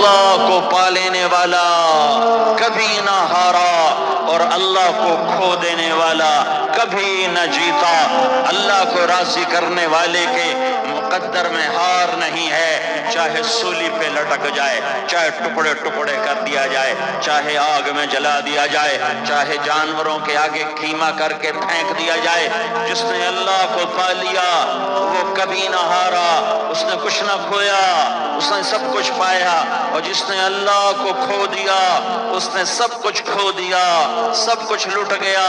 اللہ کو پا لینے والا کبھی نہ ہارا، اور اللہ کو کھو دینے والا کبھی نہ جیتا۔ اللہ کو راضی کرنے والے کے مقدر میں ہار نہیں ہے، چاہے سولی پہ لٹک جائے، چاہے ٹکڑے ٹکڑے کر دیا جائے، چاہے آگ میں جلا دیا جائے، چاہے جانوروں کے آگے قیمہ کر کے پھینک دیا جائے۔ جس نے اللہ کو پا لیا وہ کبھی نہ ہارا، اس نے کچھ نہ کھویا، اس نے سب کچھ پایا۔ اور جس نے اللہ کو کھو دیا اس نے سب کچھ کھو دیا، سب کچھ لٹ گیا۔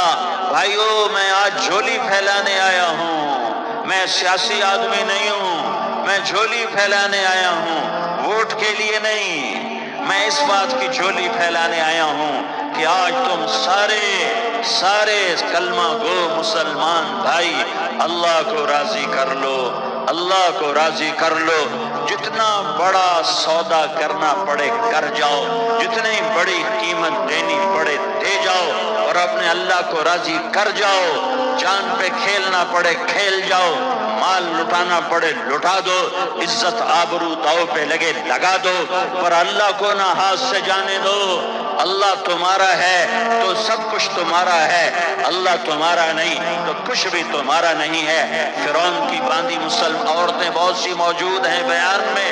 بھائیو، میں آج جھولی پھیلانے آیا ہوں، میں سیاسی آدمی نہیں ہوں، میں جھولی پھیلانے آیا ہوں، ووٹ کے لیے نہیں۔ میں اس بات کی جھولی پھیلانے آیا ہوں کہ آج تم سارے کلمہ گو مسلمان بھائی اللہ کو راضی کر لو، اللہ کو راضی کر لو۔ جتنا بڑا سودا کرنا پڑے کر جاؤ، جتنی بڑی قیمت دینی پڑے دے جاؤ، اور اپنے اللہ کو راضی کر جاؤ۔ جان پہ کھیلنا پڑے کھیل جاؤ، مال لٹانا پڑے لٹا دو، عزت آبرو داؤ پہ لگے لگا دو، پر اللہ کو نہ ہاتھ سے جانے دو۔ اللہ تمہارا ہے تو سب کچھ تمہارا ہے، اللہ تمہارا نہیں تو کچھ بھی تمہارا نہیں ہے۔ فرعون کی باندھی مسلم عورتیں بہت سی موجود ہیں بیان میں،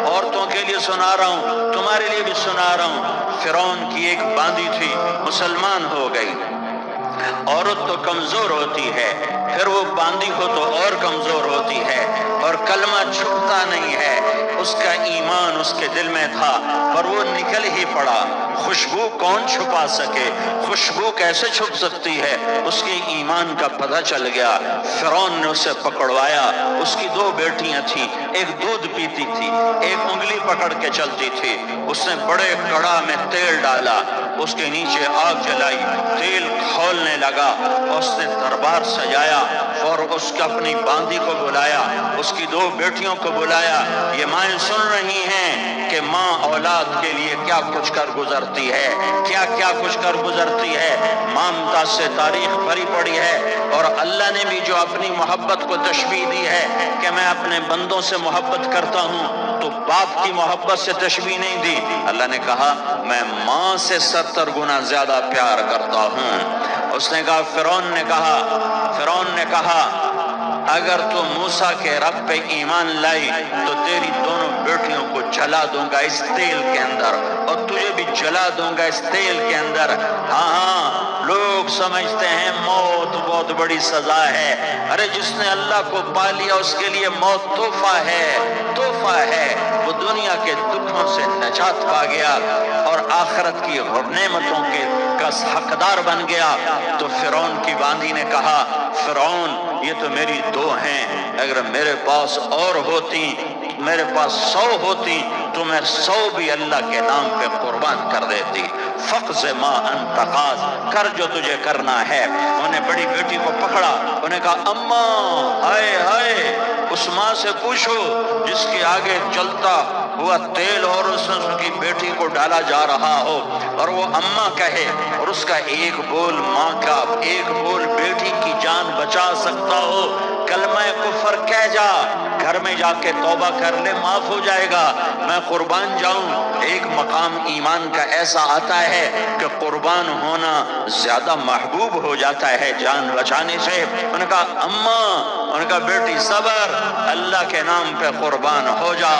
عورتوں کے لیے سنا رہا ہوں، تمہارے لیے بھی سنا رہا ہوں۔ فرعون کی ایک باندھی تھی، مسلمان ہو گئی۔ عورت تو کمزور ہوتی ہے، پھر وہ باندھی ہو تو اور کمزور ہوتی ہے، اور کلمہ چھپتا نہیں ہے۔ اس کا ایمان اس کے دل میں تھا پر وہ نکل ہی پڑا۔ خوشبو کون چھپا سکے، خوشبو کیسے چھپ سکتی ہے؟ اس کے ایمان کا پتہ چل گیا۔ فرعون نے اسے پکڑوایا۔ اس کی دو بیٹیاں تھیں، ایک دودھ پیتی تھی، ایک انگلی پکڑ کے چلتی تھی۔ اس نے بڑے کڑا میں تیل ڈالا، اس کے نیچے آگ جلائی، تیل کھولنے لگا، اس نے دربار سجایا اور اس کا اپنی باندھی کو بلایا، اس کی دو بیٹیوں کو بلایا۔ یہ مائیں سن رہی ہیں کہ ماں اولاد کے لیے کیا کچھ کر گزرتی ہے، کیا کچھ کر گزرتی ہے۔ مامتا سے تاریخ بھری پڑی ہے، اور اللہ نے بھی جو اپنی محبت کو تشبیہ دی ہے کہ میں اپنے بندوں سے محبت کرتا ہوں، تو باپ کی محبت سے تشبیہ نہیں دی۔ اللہ نے کہا میں ماں سے 70 گنا زیادہ پیار کرتا ہوں۔ اس نے کہا فرعون نے کہا اگر تو موسیٰ کے رب پہ ایمان لائی تو تیری دونوں بیٹیوں کو جلا دوں گا اس تیل کے اندر، اور تجھے بھی جلا دوں گا اس تیل کے اندر۔ ہاں، لوگ سمجھتے ہیں موت بہت بڑی سزا ہے۔ ارے جس نے اللہ کو پا لیا اس کے لیے موت تحفہ ہے۔ وہ دنیا کے دکھوں سے نجات پا گیا اور آخرت کی نعمتوں کے حقدار بن گیا۔ تو فرعون کی باندھی نے کہا فرعون یہ تو میری دو ہیں، اگر میرے پاس اور ہوتی، میرے پاس 100 ہوتی تو میں 100 بھی اللہ کے نام پہ قربان کر دیتی۔ فقض ما انت قاض، کر جو تجھے کرنا ہے۔ انہوں نے بڑی بیٹی کو پکڑا، انہوں نے کہا اماں ہائے اس ماں سے پوچھو جس کے آگے چلتا ہوا تیل اور اس کی بیٹی کو ڈالا جا رہا ہو، اور وہ اماں کہے، اور اس کا ایک بول ماں کا، ایک بول بیٹی کی جان بچا سکتا ہو۔ کلمہ کفر کہہ جا، گھر میں جا کے توبہ کر لے، معاف ہو جائے گا۔ میں قربان جاؤں۔ ایک مقام ایمان کا ایسا آتا ہے کہ قربان ہونا زیادہ محبوب ہو جاتا ہے جان بچانے سے۔ انہوں نے کہا اماں، انہوں نے کہا بیٹی صبر، اللہ کے نام پہ قربان ہو جا۔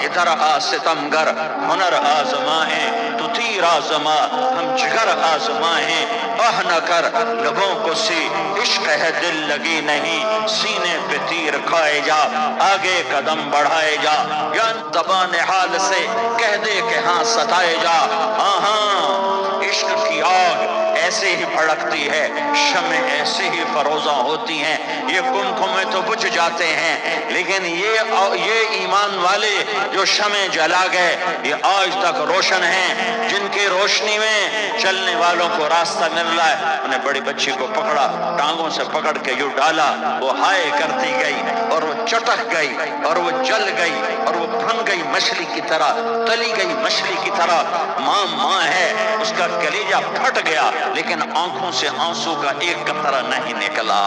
ادھر آ ستمگر ہنر آزمائیں تو تیر آزما، ہم جگر آزمائیں آہ نہ کر لبوں کو سی، عشق ہے دل لگی نہیں، سینے پہ تیر کھائے جا، آگے قدم بڑھائے جا، یا تبان حال سے کہہ دے کہ ہاں ستائے جا۔ ہاں عشق کی آگ ایسے ہی بھڑکتی ہے، شمع ایسے ہی فروزاں ہوتی ہیں، یہ کمکمے تو بجھ جاتے ہیں، لیکن یہ ایمان والے جو شمع جلا گئے یہ آج تک روشن ہیں، جن کی روشنی میں چلنے والوں کو راستہ مل رہا ہے۔ انہیں بڑی بچی کو پکڑا، ٹانگوں سے پکڑ کے یوں ڈالا، وہ ہائے کرتی گئی اور وہ چٹک گئی اور وہ جل گئی اور وہ بھن گئی مچھلی کی طرح، تلی گئی مچھلی کی طرح۔ ماں ہے، اس کا کلیجہ پھٹ گیا لیکن آنکھوں سے آنسو کا ایک قطرہ نہیں نکلا۔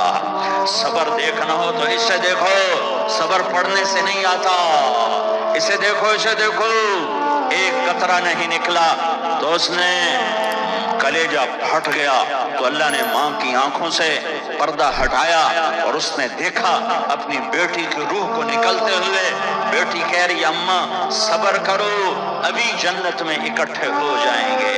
صبر دیکھنا ہو تو اسے دیکھو، صبر پڑھنے سے نہیں آتا، اسے دیکھو، ایک قطرہ نہیں نکلا تو اس نے کلیجہ پھٹ گیا۔ تو اللہ نے ماں کی آنکھوں سے پردہ ہٹایا اور اس نے دیکھا اپنی بیٹی کی روح کو نکلتے ہوئے۔ بیٹی کہہ رہی اماں صبر کرو، ابھی جنت میں اکٹھے ہو جائیں گے۔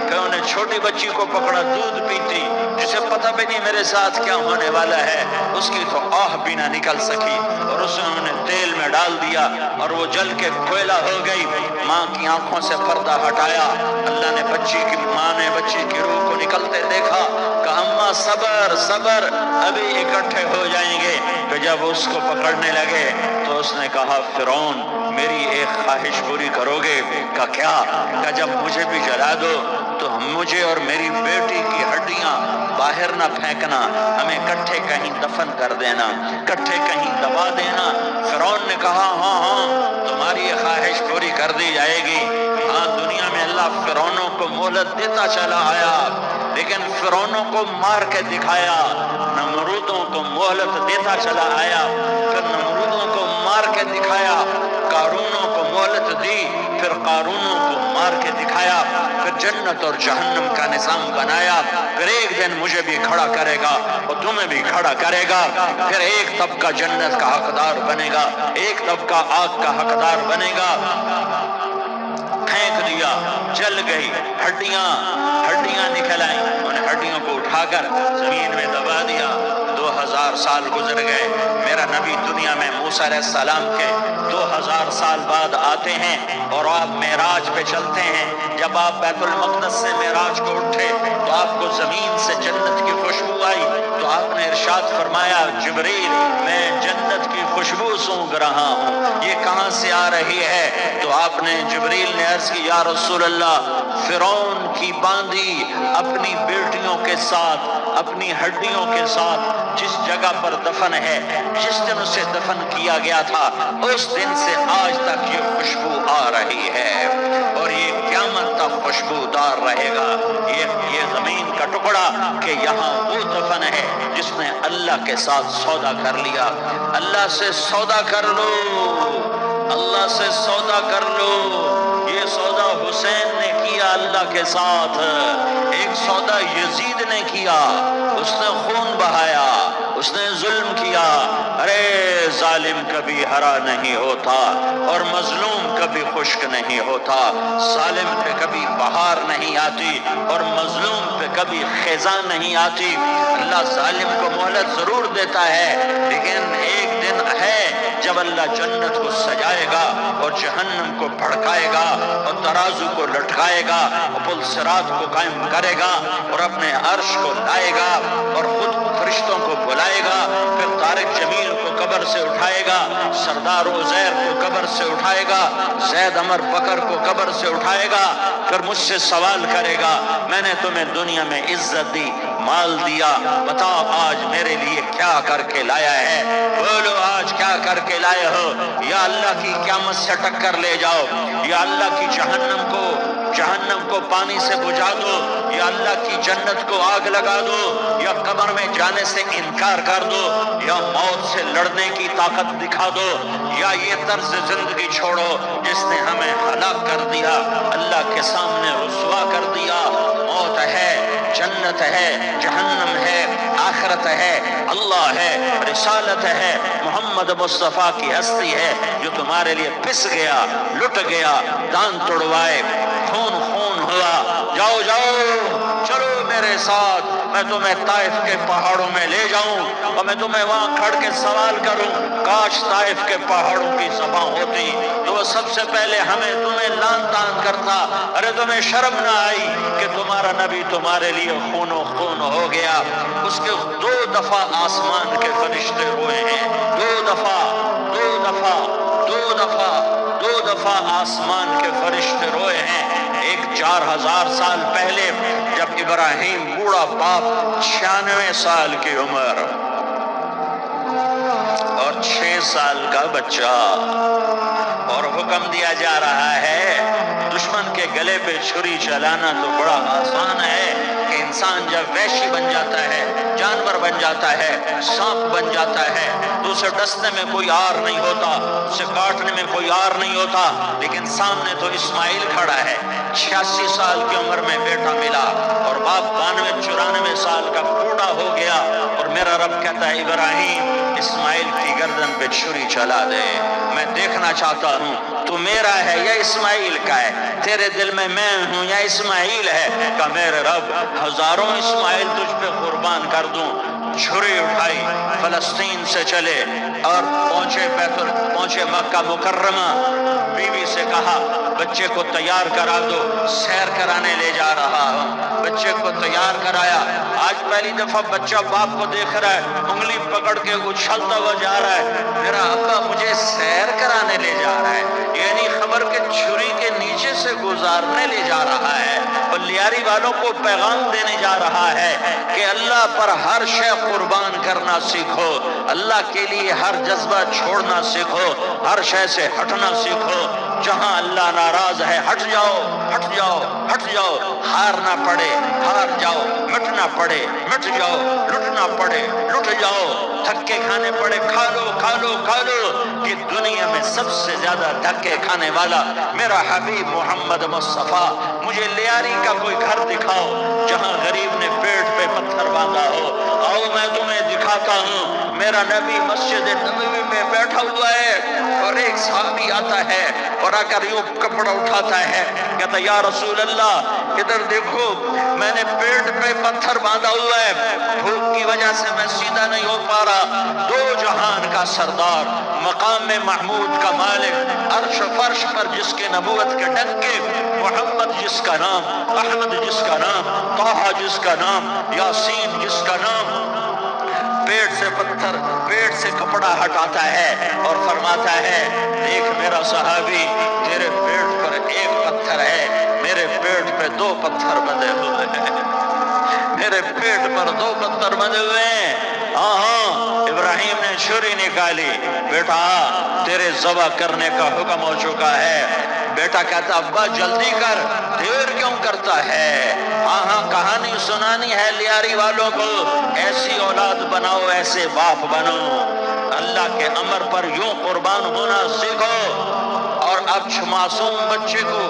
کہ انہیں چھوٹی بچی کو پکڑا، دودھ پیتی، جسے پتہ بھی نہیں میرے ساتھ کیا ہونے والا ہے، اس کی تو آہ بھی نہ نکل سکی، اور اسے انہوں نے تیل میں ڈال دیا اور وہ جل کے کوئلہ ہو گئی۔ ماں کی آنکھوں سے پردہ ہٹایا، اللہ نے ماں نے بچی کی روح کو نکلتے دیکھا کہ اماں صبر صبر، ابھی اکٹھے ہو جائیں گے۔ کہ جب اس کو پکڑنے لگے تو اس نے کہا فرعون میری ایک خواہش پوری کرو گے؟ کہ کیا؟ کہ جب مجھے بھی جلا دو تو مجھے اور میری بیٹی کی ہڈیاں باہر نہ پھینکنا، ہمیں کٹھے کہیں دفن کر دینا، کٹھے کہیں دبا دینا۔ فرعون نے کہا ہاں ہاں تمہاری یہ خواہش پوری کر دی جائے گی۔ ہاں دنیا میں اللہ فرعونوں کو مہلت دیتا چلا آیا، لیکن فرعونوں کو مار کے دکھایا۔ نمرودوں کو مہلت دیتا چلا آیا، پھر نمرودوں کو مار کے دکھایا۔ قارونوں کو مہلت دی، پھر قارونوں کو مار کے دکھایا۔ پھر جنت اور جہنم کا نظام بنایا۔ پھر ایک دن مجھے بھی کھڑا کرے گا اور تمہیں بھی کھڑا کرے گا۔ پھر ایک طبقہ جنت کا حقدار بنے گا، ایک طبقہ آگ کا حقدار بنے گا۔ پھینک دیا، جل گئی، ہڈیاں نکل آئیں۔ انہیں ہڈیوں کو اٹھا کر زمین میں دبا دیا۔ 2000 سال گزر گئے۔ میرا نبی دنیا میں موسیٰ علیہ السلام کے 2000 سال بعد آتے ہیں اور آپ معراج پہ چلتے ہیں۔ جب آپ بیت المقدس سے معراج کو اٹھے تو آپ کو زمین سے جنت کی خوشبو آئی، تو آپ نے ارشاد فرمایا جبریل میں جنت کی خوشبو سونگھ رہا ہوں، یہ کہاں سے آ رہی ہے؟ تو آپ نے جبریل نے عرض کی یا رسول اللہ فرعون کی باندی اپنی بیٹیوں کے ساتھ، اپنی ہڈیوں کے ساتھ جس جگہ پر دفن ہے، جس دن اسے دفن کیا گیا تھا، اس دن سے آج تک یہ خوشبو آ رہی ہے اور یہ قیامت تک خوشبودار رہے گا۔ یہ زمین کا ٹکڑا کہ یہاں وہ دفن ہے جس نے اللہ کے ساتھ سودا کر لیا۔ اللہ سے سودا کر لو، اللہ سے سودا کر لو۔ یہ سودا حسین نے کیا اللہ کے ساتھ، ایک سودا یزید نے کیا، اس نے خون بہایا، اس نے ظلم کیا۔ ارے ظالم کبھی ہرا نہیں ہوتا اور مظلوم کبھی خشک نہیں ہوتا، ظالم پہ کبھی بہار نہیں آتی اور مظلوم پہ کبھی خزاں نہیں آتی۔ اللہ ظالم کو مہلت ضرور دیتا ہے، لیکن ایک دن ہے جب اللہ جنت کو سجائے گا اور جہنم کو بھڑکائے گا اور ترازو کو لٹکائے گا اور پل صراط کو قائم کرے گا اور اپنے عرش کو لائے گا اور خود فرشتوں کو بلائے گا۔ پھر طارق جمیل کو قبر سے اٹھائے گا، سردار عزیر کو قبر سے اٹھائے گا، زید عمر بکر کو قبر سے اٹھائے گا۔ پھر مجھ سے سوال کرے گا میں نے تمہیں دنیا میں عزت دی، مال دیا، بتاؤ آج میرے لیے کیا کر کے لایا ہے؟ بولو آج کیا کر کے لائے ہو؟ یا اللہ کی قیامت سے ٹکر لے جاؤ، یا اللہ کی جہنم کو پانی سے بجھا دو، یا اللہ کی جنت کو آگ لگا دو، یا قبر میں جانے سے انکار کر دو، یا موت سے لڑنے کی طاقت دکھا دو، یا یہ طرز زندگی چھوڑو جس نے ہمیں ہلاک کر دیا، اللہ کے سامنے رسوا کر دیا۔ موت ہے، جنت ہے، جہنم ہے، آخرت ہے، اللہ ہے، رسالت ہے، محمد مصطفیٰ کی ہستی ہے جو تمہارے لیے پس گیا، لٹ گیا، دان توڑوائے، خون ہوا۔ جاؤ چلو میرے ساتھ، میں تمہیں طائف کے پہاڑوں میں لے جاؤں اور میں تمہیں وہاں کھڑ کے سوال کروں کاش طائف کے پہاڑوں کی زبان ہوتی تو وہ سب سے پہلے تمہیں لان تان کرتا۔ ارے تمہیں شرم نہ آئی کہ تمہارا نبی تمہارے لیے خون و خون ہو گیا؟ اس کے 2 دفعہ آسمان کے فرشتے ہوئے ہیں، 2 دفعہ آسمان کے فرشتے روئے ہیں۔ ایک 4000 سال پہلے جب ابراہیم بوڑھا باپ 96 سال کی عمر اور 6 سال کا بچہ، اور حکم دیا جا رہا ہے دشمن کے گلے پہ چھری چلانا تو بڑا آسان ہے کہ انسان جب وحشی بن جاتا ہے، جانور بن جاتا ہے، سانپ بن جاتا ہے تو اسے ڈسنے میں کوئی آر نہیں ہوتا، اسے کاٹنے میں کوئی آر نہیں ہوتا، لیکن سامنے تو اسماعیل کھڑا ہے، 86 سال کی عمر میں بیٹا ملا اور باپ 92-94 سال کا بوڑھا ہو گیا، اور میرا رب کہتا ہے ابراہیم اسماعیل کی گردن پہ چھری چلا دے، میں دیکھنا چاہتا ہوں تو میرا ہے یا اسماعیل کا ہے، تیرے دل میں ہوں یا اسماعیل ہے، کہ میرے رب ہزاروں اسماعیل تجھ پہ قربان کر دوں۔ چھری اٹھائی، فلسطین سے چلے اور پہنچے مکہ مکرمہ، بیوی سے کہا بچے کو تیار کرا دو، سیر کرانے لے جا رہا ہوں، بچے کو تیار کرایا۔ آج پہلی دفعہ بچہ باپ کو دیکھ رہا ہے، انگلی پکڑ کے اچھلتا ہوا جا رہا ہے، میرا ابا مجھے سیر کرانے لے جا رہا ہے، یعنی خبر کے چھری کے نیچے سے گزارنے لے جا رہا ہے، اور لیاری والوں کو پیغام دینے جا رہا ہے کہ اللہ پر ہر شے قربان کرنا سیکھو، اللہ کے لیے ہر جذبہ چھوڑنا سیکھو، ہر شے سے ہٹنا سیکھو، جہاں اللہ ناراض ہے ہٹ جاؤ، ہٹ جاؤ، ہٹ جاؤ، ہار نہ پڑے ہار جاؤ، مٹنا پڑے مٹ جاؤ، لٹنا پڑے لٹ جاؤ، دھکے کھانے پڑے کھا لو کھا لو کھا لو، کہ دنیا میں سب سے زیادہ دھکے کھانے والا میرا حبیب محمد مصطفیٰ، مجھے لیاری کا کوئی گھر دکھاؤ جہاں غریب نے پیٹ پہ پتھر باندھا ہو، آؤ میں تمہیں دکھاتا ہوں، میرا نبی مسجد نبوی میں بیٹھا ہوا ہے، اور ایک صحابی آتا ہے اور آ کر یوں کپڑا اٹھاتا ہے، کہتا یا رسول اللہ ادھر دیکھو، میں نے پیٹ پہ پتھر باندھا ہوا ہے، بھوک کی وجہ سے میں سیدھا نہیں ہو پا رہا، دو جہان کا سردار، مقام محمود کا مالک، عرش و فرش پر جس کے نبوت کے ڈنکے، محمد جس کا نام، احمد جس کا نام، طٰہٰ جس کا نام، یاسین جس کا نام، پیٹ سے پتھر، پیٹ سے کپڑا ہٹاتا ہے اور فرماتا ہے دیکھ میرا صحابی، تیرے پیٹ پر ایک پتھر ہے، میرے پیٹ پہ 2 پتھر بندھے ہوئے ہیں، میرے پیٹ پر 2 پتھر بندھے ہوئے ہیں۔ ہاں ابراہیم نے چھری نکالی، بیٹا تیرے ذبح کرنے کا حکم ہو چکا ہے، بیٹا کہتا ابا جلدی کر، دیر کیوں کرتا ہے؟ ہاں کہانی سنانی ہے لیاری والوں کو، ایسی اولاد بناؤ، ایسے باپ بنو، اللہ کے امر پر یوں قربان ہونا سیکھو۔ اور اب معصوم بچے کو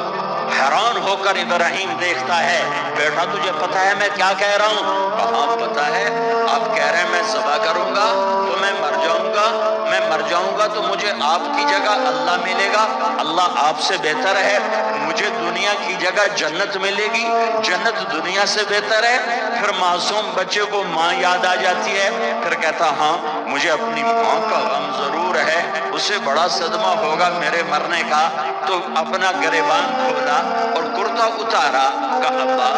حیران ہو کر ابراہیم دیکھتا ہے، بیٹا تجھے پتہ ہے میں کیا کہہ رہا ہوں؟ کہاں پتہ ہے، آپ کہہ رہے ہیں میں ذبح کروں گا تو میں مر جاؤں گا، میں مر جاؤں گا تو مجھے آپ کی جگہ اللہ ملے گا، اللہ آپ سے بہتر ہے، مجھے دنیا کی جگہ جنت ملے گی، جنت دنیا سے بہتر ہے۔ پھر معصوم بچے کو ماں یاد آ جاتی ہے، پھر کہتا ہاں مجھے اپنی ماں کا غم ضرور ہے، اسے بڑا صدمہ ہوگا میرے مرنے کا، تو اپنا گریبان کھولا اور کرتا اتارا، کہا ابا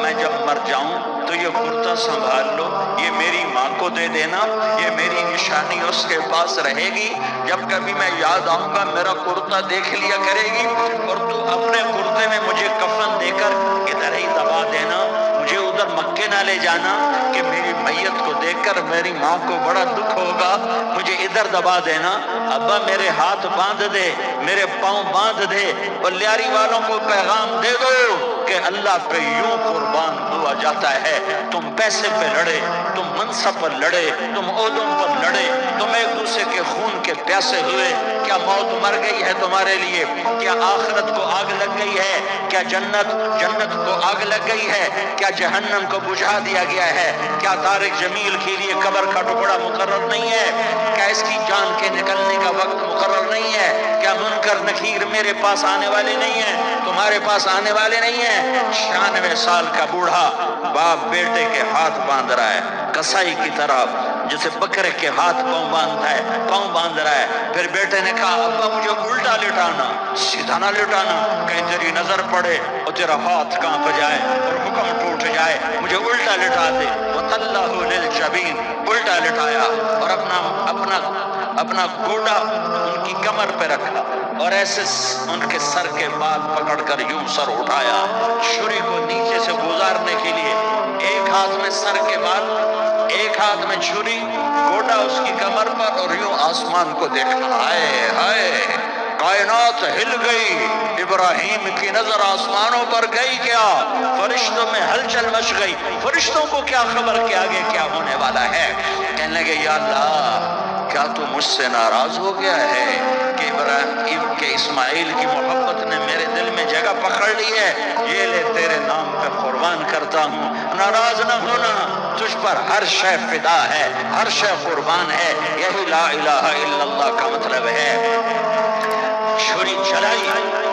میں جب مر جاؤں تو یہ کرتا سنبھال لو، یہ میری ماں کو دے دینا، یہ میری نشانی اس کے پاس رہے گی، جب کبھی میں یاد آؤں گا میرا کرتا دیکھ لیا کرے گی، اور تو اپنے کرتے میں مجھے کفن دے کر ادھر ہی دبا دینا، مجھے ادھر مکے نہ لے جانا کہ میری میت کو دیکھ کر میری ماں کو بڑا دکھ ہوگا، مجھے ادھر دبا دینا، ابا میرے ہاتھ باندھ دے، میرے پاؤں باندھ دے، اور لیاری والوں کو پیغام دے دو کہ اللہ پہ یوں قربان ہوا جاتا ہے، تم پیسے پہ لڑے، تم منصب پر لڑے، تم عہدوں پر لڑے، تم ایک دوسرے کے خون کے پیاسے ہوئے، کیا موت مر گئی ہے تمہارے لیے؟ کیا آخرت کو آگ لگ گئی ہے؟ کیا جنت کو آگ لگ گئی ہے؟ کیا جہنم کو بجھا دیا گیا ہے؟ کیا طارق جمیل کے لیے قبر کا ٹکڑا مقرر نہیں ہے؟ کیا اس کی جان کے نکلنے کا وقت مقرر نہیں ہے؟ کیا منکر نکیر میرے پاس آنے والے نہیں ہیں، تمہارے پاس آنے والے نہیں ہیں؟ 96 سال کا بوڑھا باپ بیٹے کے ہاتھ باندھ رہا ہے، کسائی کی طرح جسے بکرے کے ہاتھ پاؤں باندھتا ہے، پاؤں باندھ رہا ہے۔ پھر بیٹے نے کہا ابا مجھے الٹا لٹانا، سیدھا نہ لٹانا، کہیں تیری نظر پڑے اور تیرا ہاتھ کانپ جائے اور حکم ٹوٹ جائے، مجھے الٹا لٹا دے۔ وَتَلَّهُ لِلْجَبِينِ، الٹا لٹایا اور اپنا گوڑا ان کی کمر پہ رکھا اور ایسے ان کے سر کے بال پکڑ کر یوں سر اٹھایا، چھری کو نیچے سے گزارنے کے لیے، ایک ہاتھ میں سر کے بال، ایک ہاتھ میں چھری، گوڑا اس کی کمر پر، اور یوں آسمان کو دیکھا، ہائے ہائے کائنات ہل گئی، ابراہیم کی نظر آسمانوں پر گئی کیا؟ فرشتوں میں ہلچل مچ گئی، فرشتوں کو کیا خبر کہ آگے کیا ہونے والا ہے؟ کہنے لگے یا اللہ کیا تو مجھ سے ناراض ہو گیا ہے کہ ابراہیم کے اسماعیل کی محبت نے میرے دل میں جگہ پکڑ لی ہے؟ یہ لے تیرے نام پہ قربان کرتا ہوں، ناراض نہ ہونا، تجھ پر ہر شے فدا ہے، ہر شے قربان ہے۔ یہی لا الہ الا اللہ کا مطلب ہے۔ چھری چلائی،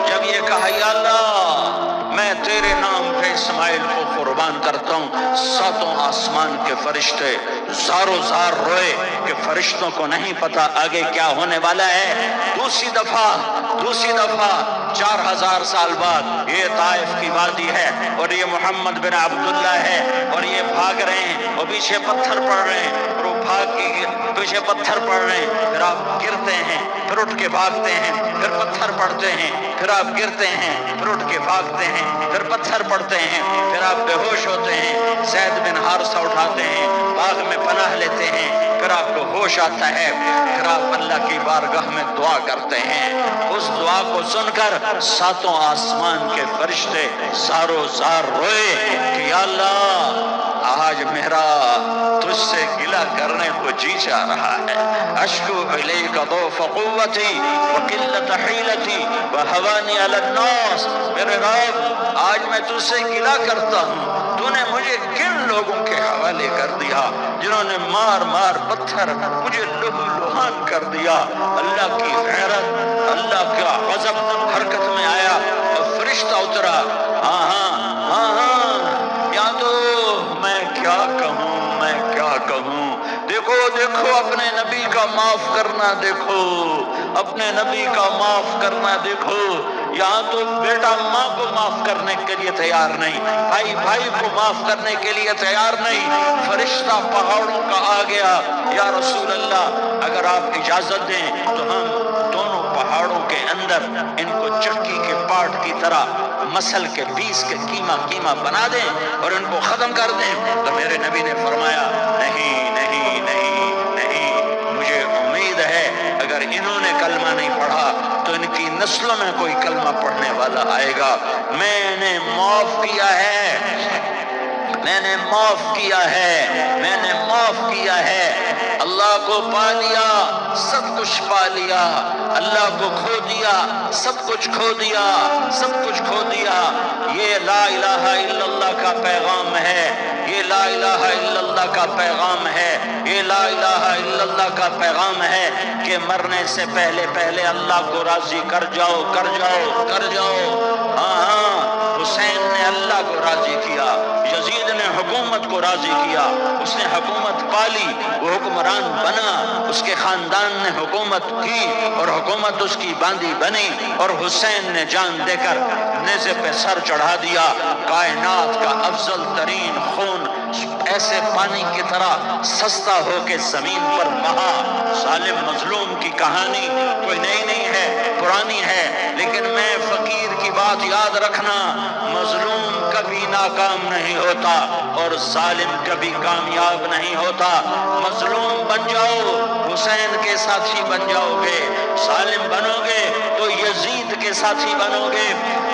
جب یہ کہا یا اللہ میں تیرے نام پہ اسماعیل کو قربان کرتا ہوں، ساتوں آسمان کے فرشتے زاروں زار روئے کہ فرشتوں کو نہیں پتا آگے کیا ہونے والا ہے۔ دوسری دفعہ 4000 سال بعد یہ طائف کی وادی ہے اور یہ محمد بن عبداللہ ہے اور یہ بھاگ رہے ہیں اور پیچھے پتھر پڑ رہے ہیں اور وہ بھاگ کے پیچھے پتھر پڑ رہے ہیں، پھر آپ گرتے ہیں پھر اٹھ کے بھاگتے ہیں، پھر پتھر پڑتے ہیں، پھر آپ گرتے ہیں پھر اٹھ کے بھاگتے ہیں، پھر پتھر پڑتے ہیں، پھر آپ بے ہوش ہوتے ہیں، زید بن حارثہ اٹھاتے ہیں، باغ میں پناہ لیتے ہیں، پھر آپ کو ہوش آتا ہے، پھر آپ اللہ کی بارگاہ میں دعا کرتے ہیں۔ اس دعا کو سن کر ساتوں آسمان کے فرشتے زاروں زار روئے کہ یا اللہ آج میرا تجھ سے گلہ کرنے کو جی چاہ رہا ہے۔ اشکو الیک ضعف قوتی وقلت حیلتی وہوانی علی الناس، میرے رب آج میں تجھ سے گلہ کرتا ہوں، تو نے مجھے کن لوگوں کے حوالے کر دیا جنہوں نے مار مار پتھر مجھے لہو لہان کر دیا۔ اللہ کی غیرت، اللہ کا غضب حرکت میں آیا اور فرشتہ اترا۔ یا تو میں کیا کہوں، دیکھو اپنے نبی کا معاف کرنا، دیکھو اپنے نبی کا معاف کرنا، دیکھو یہاں تو بیٹا ماں کو معاف کرنے کے لیے تیار نہیں، بھائی کو معاف کرنے کے لیے تیار نہیں۔ فرشتہ پہاڑوں کا آ گیا، یا رسول اللہ اگر آپ اجازت دیں تو ہم دونوں پہاڑوں کے اندر ان کو چکی کے پاٹ کی طرح مسل کے پیس کے کیما بنا دیں اور ان کو ختم کر دیں۔ تو میرے نبی نے فرمایا نہیں، مجھے امید ہے اگر انہوں نے کلمہ نہیں پڑھا تو ان کی نسلوں میں کوئی کلمہ پڑھنے والا آئے گا۔ میں نے معاف کیا ہے، اللہ کو پا لیا سب کچھ پا لیا، اللہ کو کھو دیا سب کچھ کھو دیا۔ یہ لا الہ الا اللہ کا پیغام ہے، یہ لا الہ الا اللہ کا پیغام ہے، یہ لا الہ الا اللہ کا پیغام ہے کہ مرنے سے پہلے اللہ کو راضی کر جاؤ۔ حسین نے اللہ کو راضی کیا، یزید نے حکومت کو راضی کیا، اس نے حکومت پالی، وہ حکمران بنا، اس کے خاندان نے حکومت کی اور حکومت اس کی باندھی بنی، اور حسین نے جان دے کر نیزے پہ سر چڑھا دیا۔ کائنات کا افضل ترین خون ایسے پانی کی طرح سستا ہو کے زمین پر بہا۔ ظالم مظلوم کی کہانی کوئی نئی نہیں ہے، پرانی ہے، لیکن میں فقیر کی بات یاد رکھنا، مظلوم کبھی ناکام نہیں ہوتا اور ظالم کبھی کامیاب نہیں ہوتا۔ مظلوم بن جاؤ حسین کے ساتھی بن جاؤ گے، ظالم بنو گے تو یزید کے ساتھی بنو گے۔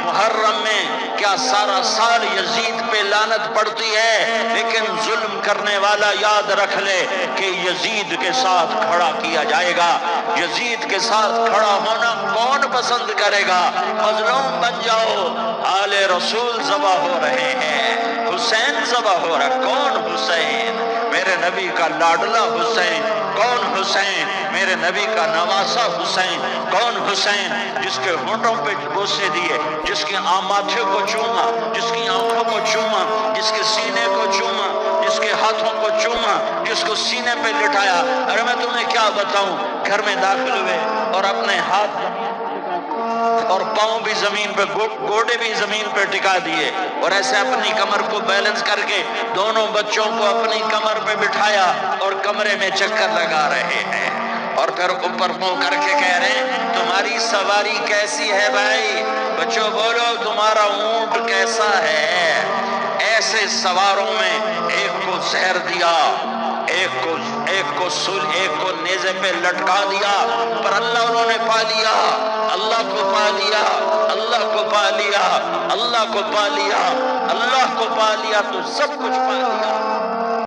محرم میں کیا سارا سال یزید پہ لعنت پڑتی ہے، لیکن ظلم کرنے والا یاد رکھ لے کہ یزید کے ساتھ کھڑا کیا جائے گا۔ یزید کے ساتھ کھڑا ہونا کون پسند کرے گا؟ مظلوم بن جاؤ۔ آل رسول ذبح ہو رہے ہیں، حسین ذبح ہو رہا، کون حسین؟ میرے نبی کا لاڈلا حسین، کون حسین؟ میرے نبی کا نواسا حسین، کون حسین؟ جس کے ہونٹوں پہ بوسے دیے، جس کے ماتھے کو چوما، جس کی آنکھوں کو چوما، جس کے سینے کو چوما، جس کے ہاتھوں کو چوما، جس کو سینے پہ لٹایا۔ ارے میں تمہیں کیا بتاؤں، گھر میں داخل ہوئے اور اپنے ہاتھ اور پاؤں بھی زمین پہ، گوڑے بھی زمین پہ ٹکا دیے اور ایسے اپنی کمر کو بیلنس کر کے دونوں بچوں کو اپنی کمر پہ بٹھایا اور کمرے میں چکر لگا رہے ہیں، اور پھر اوپر منہ کر کے کہہ رہے ہیں تمہاری سواری کیسی ہے بھائی؟ بچوں بولو تمہارا اونٹ کیسا ہے؟ ایسے سواروں میں ایک کو زہر دیا، ایک کو نیزے پہ لٹکا دیا، پر اللہ انہوں نے پا لیا۔ اللہ کو پا لیا، اللہ کو پا لیا، اللہ کو پا لیا، اللہ کو پا لیا تو سب کچھ پا لیا۔